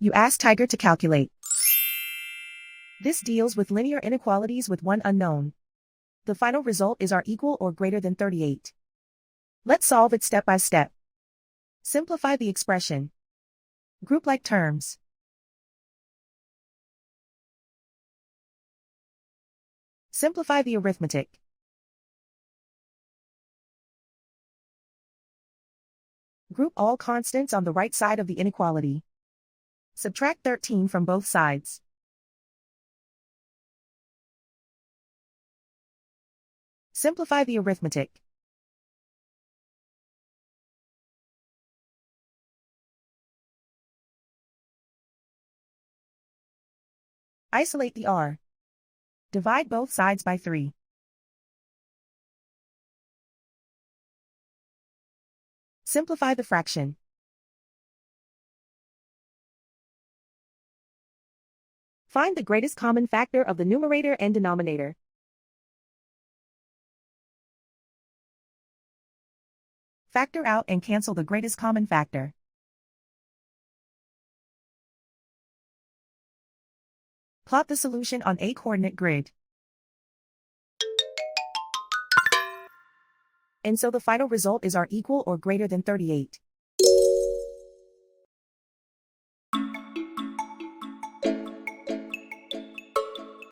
You ask Tiger to calculate. This deals with linear inequalities with one unknown. The final result is r equal or greater than 38. Let's solve it step by step. Simplify the expression. Group like terms. Simplify the arithmetic. Group all constants on the right side of the inequality. Subtract 13 from both sides. Simplify the arithmetic. Isolate the r. Divide both sides by 3. Simplify the fraction. Find the greatest common factor of the numerator and denominator. Factor out and cancel the greatest common factor. Plot the solution on a coordinate grid. And so the final result is r equal or greater than 38.